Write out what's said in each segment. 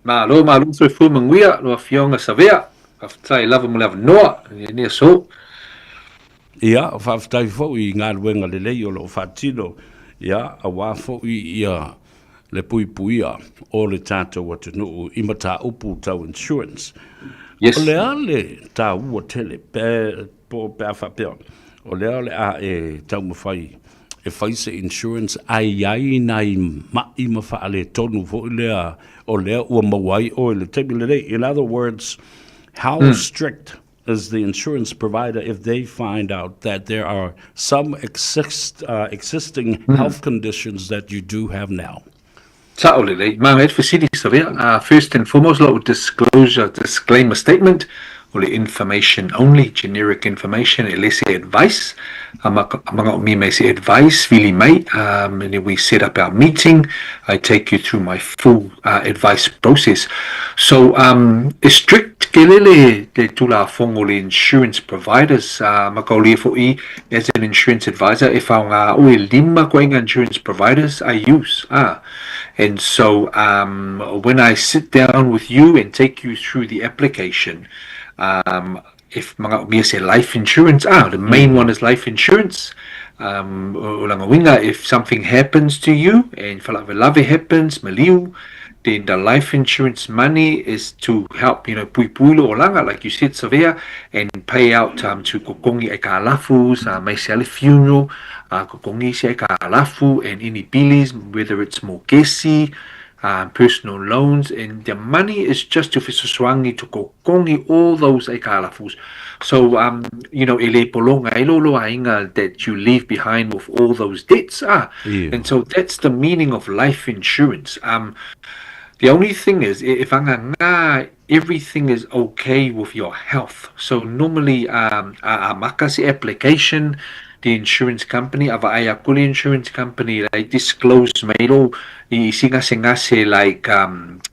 Malu so fu manguia lo fionga savea. Aftai lava mo lava noa ni so. Ia, whaftai fo I ngā ruenga le lei o lo whatino. Ia, a wā fo ia le pui puia o le tātou atu nuu I mata upu tau insurance. Yes. O le ale tā ua tele po pēr whapea. O le ale a tau mawhai e whaise insurance ai nai mai mawha le tonu fo lea o lea ua mawai o le tebi le rei. In other words, how strict is the insurance provider if they find out that there are some existing health conditions that you do have now? Ta'olele, Mohammed Fasidi Savia. First and foremost, lot of disclaimer statement. Or information only, generic information, illicit advice. Among me may say advice, really mate. And we set up our meeting. I take you through my full advice process. So, strict kelele de tula fongoli insurance providers. Makoli for as an insurance advisor. If I lima koinga insurance providers, I use. And so, when I sit down with you and take you through the application, if mga say life insurance, the main one is life insurance. If something happens to you and love happens, maliu, then the life insurance money is to help, pui puilo o langa, like you said, Savea, and pay out to kokongi e ka lafus, may sell a funeral, kokongi se ka lafu, and any bills, whether it's mogesi, personal loans, and the money is just to fisoswangi to kokongi all those e ka lafus. So, ele polonga elolo ainga that you leave behind with all those debts. And so that's the meaning of life insurance. The only thing is, if everything is okay with your health. So normally, makasi application, the insurance company, ava'ayakuli insurance company, they disclose mailo I singa like,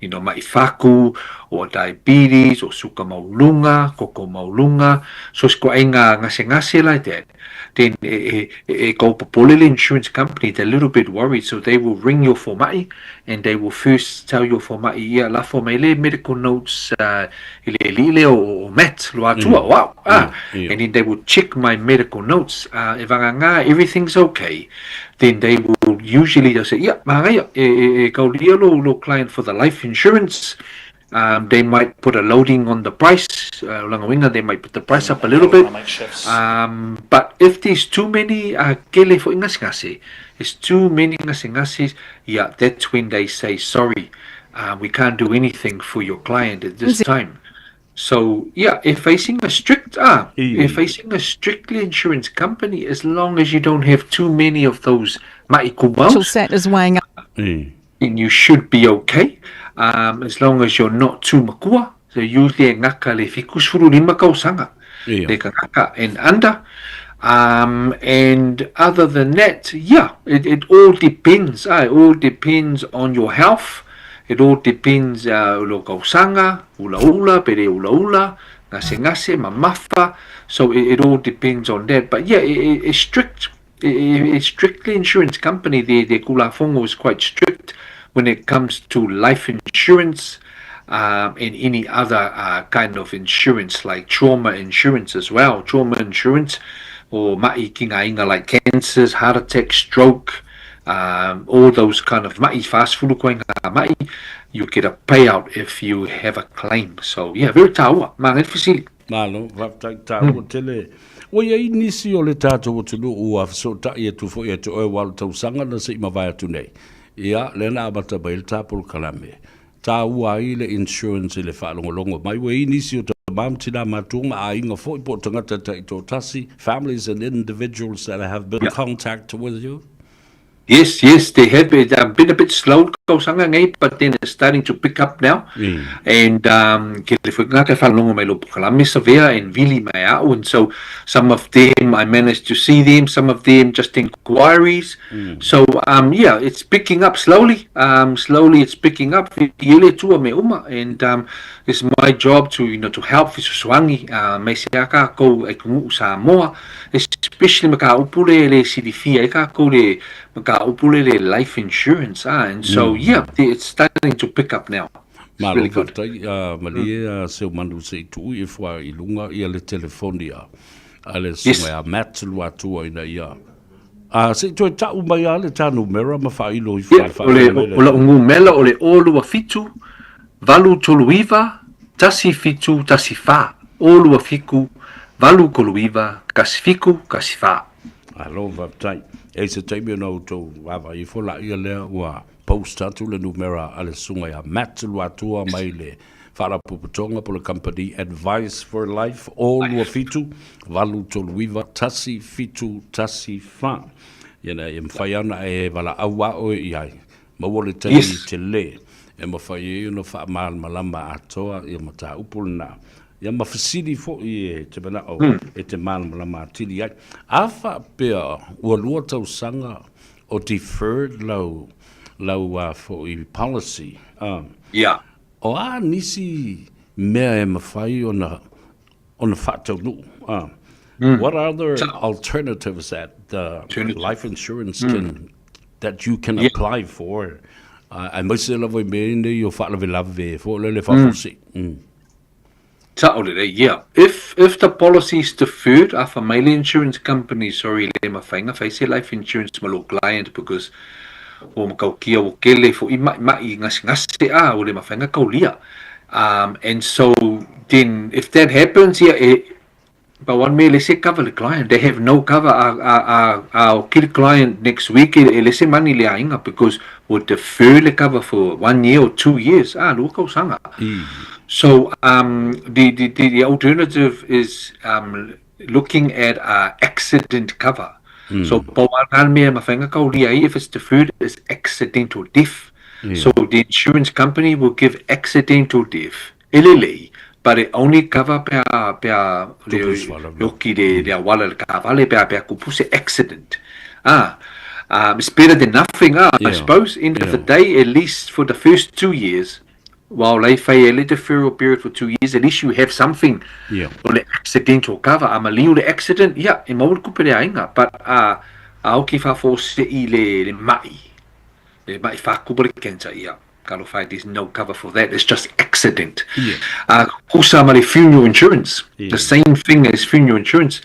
maifaku, or diabetes, or suka maulunga, koko maulunga. So sko ainga ngase like that. Then go popolele insurance company, they're a little bit worried, so they will ring your formai and they will first tell your formai, la formele medical notes, ile or mat, wow. And then they will check my medical notes. If everything's okay, then they will usually they'll say, go lo client for the life insurance. They might put a loading on the price. They might put the price up a little bit. But if there's too many kele for ingasingasi, there's too many ingasingasis, that's when they say, sorry, we can't do anything for your client at this time. So if facing a strictly insurance company, as long as you don't have too many of those maikumaus, set is weighing up, then you should be okay. As long as you're not too makua. So usually ngaka le fikusuru lima kausanga. Ngaka and under. And other than that, it all depends. It all depends on your health. It all depends ulo kausanga, ula, pere ula, ngase, mamafa. So it all depends on that. But a strictly insurance company, the kulafongo is quite strict when it comes to life insurance and any other kind of insurance, like trauma insurance as well. Trauma insurance, or ma'i kinga like cancers, heart attack, stroke, all those kind of ma'i fast food ma'i, you get a payout if you have a claim. So very taua. Mangan fisili. Malo, taua tele. O ia inisi o le tātou o tunu ua so ta ia tu fo ia tu oe walu tausanga na se ima vai atu nei. Ia, lena abata bail tāpul kalame. Tā ua i le insurance i le whaalongolongo. Mai ua inisi o ta mamtina matunga a inga fo i po tangata ta i tō tasi, families and individuals that have been in contact with you? Yes, they have been a bit slow, but then it's starting to pick up now. And and so some of them I managed to see them, some of them just inquiries. So it's picking up slowly. Slowly it's picking up. And it's my job to help Swangi, Mesiaka go Samoa, especially Makaupule le Sidifia ko le life insurance, and so it's starting to pick up now. It's really Malo good. tai malia se mandu se tu I fwa I lunga I le telefonia. Ale Yes. sunga mat lua tua ina ia. Se tu ta umai ale ta numera ma fa ilo I Yeah, fa ole fenga mai le ola tu. ungu mela ole olua fitu, valu toluiva, tasi fitu, tasi fa. Olua fiku, valu koluiva, kasi fiku, kasi fa. Alo va tai. E se tai me no to wa I fo la ia le wa post atu le numera ale sunga ya mat lua tua mai le. Fala puputonga po le company Advice for Life all lua fitu valu toluiva tasi fitu tasi fa. Yana e mwhaiana e wala awa o I ai. Mawole tai Yes. te le. E mawhai e no wha maal malama atoa I mata upul na. Ia mawhasiri fo I te mana o e te maal malama atiri ai. A wha pia ua lua tau sanga o deferred lau fo I policy. Yeah. O a nisi mea e mawhai o na whatau nu. What other alternatives that the life insurance that you can Yeah. apply for? I must say, love me in the love for le fafosi. Yeah. If the policy is deferred, a mail insurance company, sorry, le mawhainga, face life insurance malo client because o makau kia o kele fo I mai ngasi o le mawhainga kaulia. And so then if that happens, yeah, but one may let's say cover the client. They have no cover. Our kill client next week. Let's say money le ainga because would defer the cover for 1 year or 2 years. Look how sanga. So the alternative is looking at accident cover. So if it's deferred, it's accidental death. So the insurance company will give accidental death. LLA. But it only cover per loki de wala kavale per kupuse accident. It's better than nothing. I suppose. End of the day, at least for the first 2 years, while they pay a deferral period for 2 years, at least you have something. On the accidental cover. Amalio the accident. Yeah, in mawul kupere ainga. But aoki fa force le mai. Le mai fa kupere kensa. Yeah. There's no cover for that. It's just accident. Kusamari funeral insurance. The same thing as funeral insurance.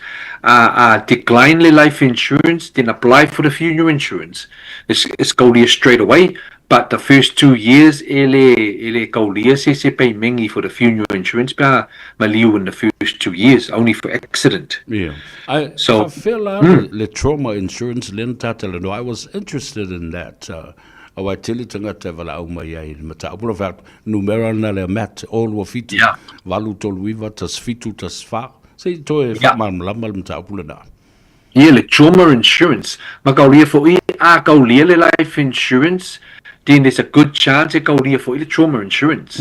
Decline the life insurance, then apply for the funeral insurance. It's kaulia straight away. But the first 2 years, ele kaulia se pay mengi for the funeral insurance. Pa maliu in the first 2 years, only for accident. I feel the trauma insurance lentatelo. I was interested in that. Awa tele tangata wala au mai ai mata apura fa numera na le mat all wa fitu valu toluiva tas fitu tas fa sei to e fa mal mal mata apura na le trauma insurance makaulia for kaulia le life insurance then there's a good chance kaulia for the trauma insurance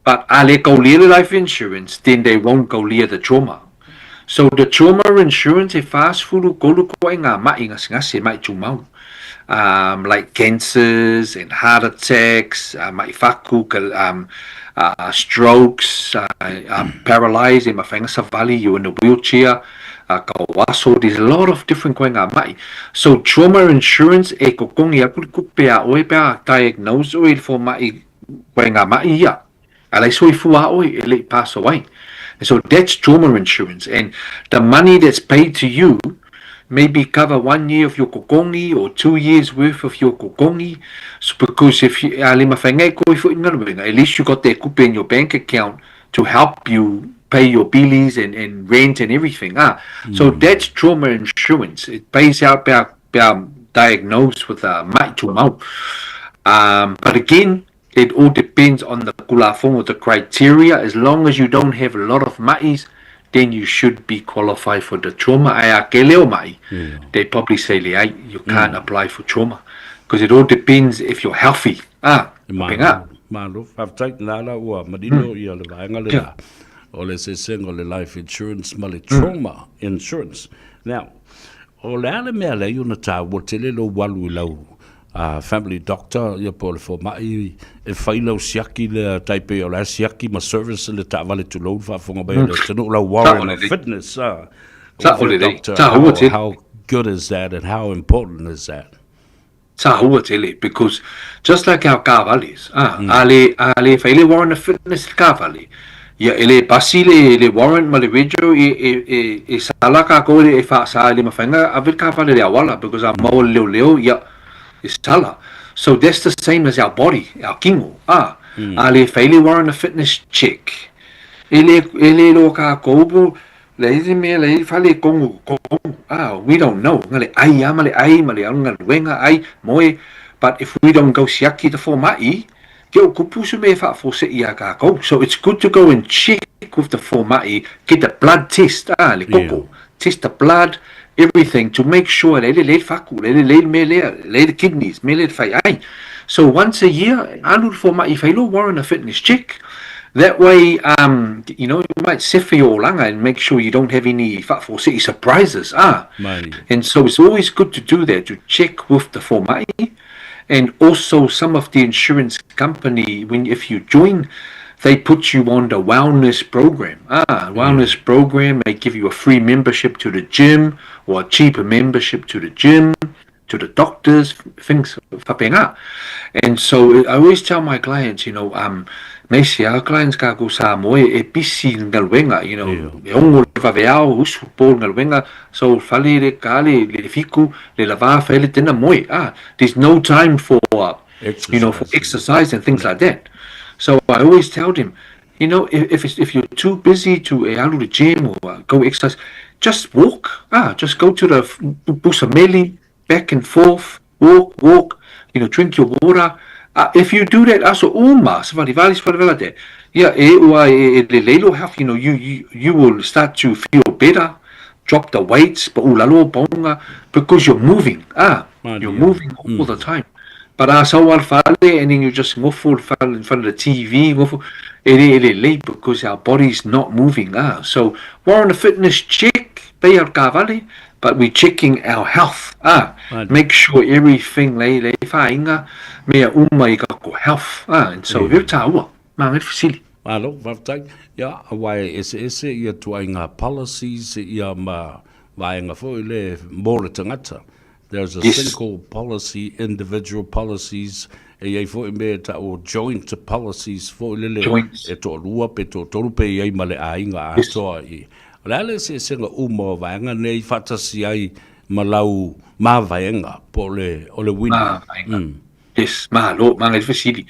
but ale kaulia le life insurance then they won't kaulia the trauma. So the trauma insurance e fast fulu kolu ko nga mai ngasi mai tumau. Like cancers and heart attacks, strokes, paralyzed, you in a wheelchair, there's a lot of different going on. So trauma insurance diagnose for pass away. And so that's trauma insurance, and the money that's paid to you maybe cover 1 year of your kokongi or 2 years worth of your kokongi. So because if you at least you got that kupe in your bank account to help you pay your bills and rent and everything. So that's trauma insurance. It pays out diagnosed with a mai to mau. But again, it all depends on the kulafong or the criteria. As long as you don't have a lot of mais, then you should be qualified for the trauma. They probably say you can't apply for trauma because it all depends if you're healthy. Malu, I've taken nala ua madino ia le vaenga le la. O le se sengo le life insurance ma le trauma insurance. Now, o le ale mea le una ta wotele lo walu lau family doctor ia po le fo mai e whailau siaki le taipe o la siaki ma service le ta vale tu lo fa fonga bai le tanu la warren fitness doctor, how good is that and how important is that? tahua tele, because just like our kavalis, ale faile warrant a fitness kavali. Ya ele pasi le warrant ma le video e salaka ko le fa sa le mafanga avil kavali le awala because a mo leo ya is sala. So that's the same as our body, our kingo. Ale faile warrant a fitness check. Ele lo ka kobu le me le fale kongu kongu. We don't know. Ngale ai amale ai male ngal wenga ai moe. But if we don't go siaki the formai, so it's good to go and check with the formai, get the blood test, test the blood, everything to make sure the kidneys, so once a year, if I warrant a fitness check, that way, you might sit for your langa and make sure you don't have any city surprises. And so it's always good to do that, to check with the formai. And also some of the insurance company, if you join, they put you on the wellness program. Wellness program, they give you a free membership to the gym or a cheaper membership to the gym, to the doctors, things. And so I always tell my clients, our clients ka go Samoa e pisi ngalwenga, e ongo faveao usu po ngalwenga, so fale le kale le fiku le lava fale tena moe. There's no time for for exercise and things like that. So I always tell them, if you're too busy to out to the gym or go exercise, just walk. Just go to the busameli, back and forth, walk, drink your water. If you do that, you will start to feel better, drop the weights, because you're moving. You're moving all the time. But so and then you just go full in front of the TV, because our body's not moving. So we're on a fitness check, but we're checking our health. Make sure everything health. And so Malo, vaftai, ya, awai, ese ia tuainga policies, ia vaenga fo ile mole tangata. There's a single policy, individual policies, e fo me ta o joint policies fo ile e to lua pe to torupe e male ainga ato I. Lale se senga umo vaenga nei fatasi ai malau ma vaenga pole ole win. Yes, facility.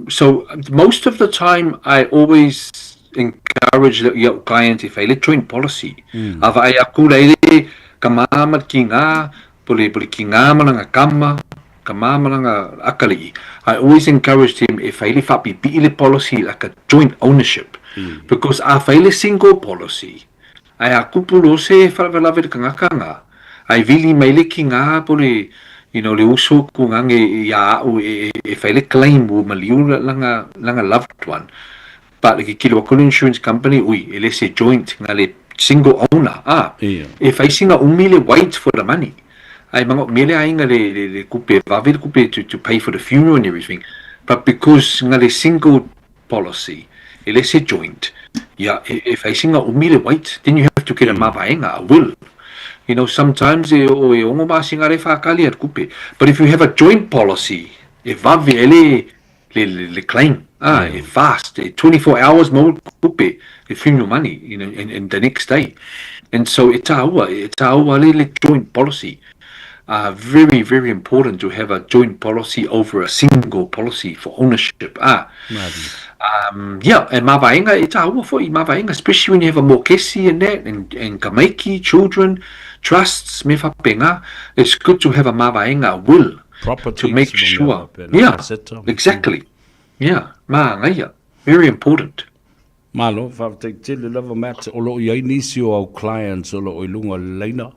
So most of the time, I always encourage your client if I join policy. Ava ai aku leile kamama kinga pole kinga malanga kama malanga akali. I always encourage him if I live up ile policy like a joint ownership, because if I single policy, I aku pulo se falavela kanga. I really maile kinga pole. Le uso kung if I claim maliu langa loved one, but kilo insurance company ele se joint ngale single owner. If I singa umile wait for the money, I mangot mele ainga le kupe vavil kupe to pay for the funeral and everything, but because ngale single policy ele se joint, if I singa umile wait, then you have to get a mapaenga a will. Sometimes but if you have a joint policy, le claim, fast, 24 hours more kupe, the funeral money, and the next day. And so it's a joint policy. Very, very important to have a joint policy over a single policy for ownership. And mavaenga especially when you have a mokesi and that, and kamaiki, children, trusts, it's good to have a mavaenga will to make sure. Exactly. Very important. Malo, whawteitele lava mat o loo iai nisi o au clients o loo ilunga leina.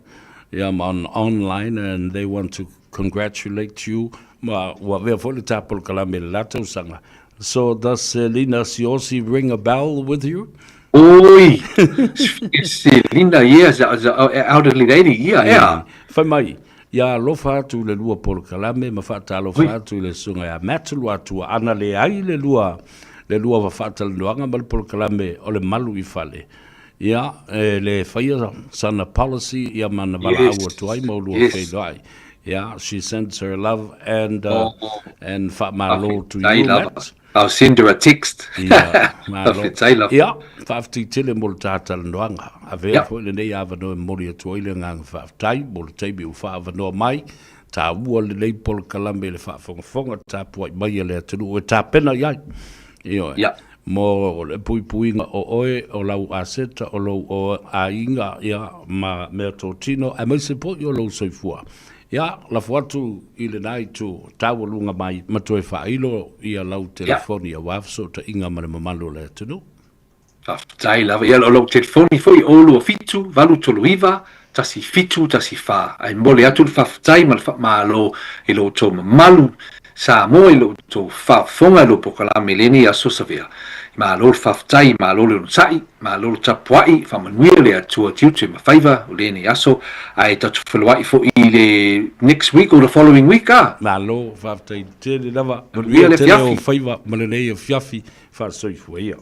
I'm online and they want to congratulate you. Wa vea fole tapol kalame lato sanga. So does Lina Siosi ring a bell with you? Oi, it's Linda, yes, elderly lady, yeah. Whai mai, ia lofa atu le lua polo kalame, ma whata lofa atu le sunga ia matulu atu ana le ai le lua whata le nuanga mal polo kalame o le malu I Fale. Ia, le whaia sana policy, ia mana wala au atu ai maulua whaidoi. Yeah, she sends her love Oh, and malo to I you, love her. Matt. I'll send her a text. Ia, malo. I love her. Ia, whafti tele mo le tātala noanga. A vea Yeah, fo le nei awa no e mori atua ile ngang whaftai, mo le teimi u whaava no mai, tā ua le nei polo kalame le whaafonga tā puai mai le atunu, o tā pena iai. Io, yeah, mo le pui puinga o oe, o lau aseta, o lau o a inga, ia, ma mea tō tino, a mai se po i o lau soifua. Ia, la fuatu i le nai tu tāua lunga mai matoe whailo i a lau telefoni a wafso ta inga mare mamalu le tunu. I love it. Yeah, lo telefoni foi olu o fitu, valu tolu iwa, tasi fitu, tasi fa. Ai mole atu le whaftai ma lo i lo tō Malu, Samoa i lo tō whafonga lo pokalame leni a sosavea. Ma lo le whaftai, ma lo le unsai, ma lo le tapuai, whamanuia le atua tiutu ma whaiva o leni aso, ai tatu whaluai fo i le next week or the following week, ah? Malo, whaftai tele lava, Manuia le tele o fiafi. whaiva, malene o fiafi, whasoifu ia.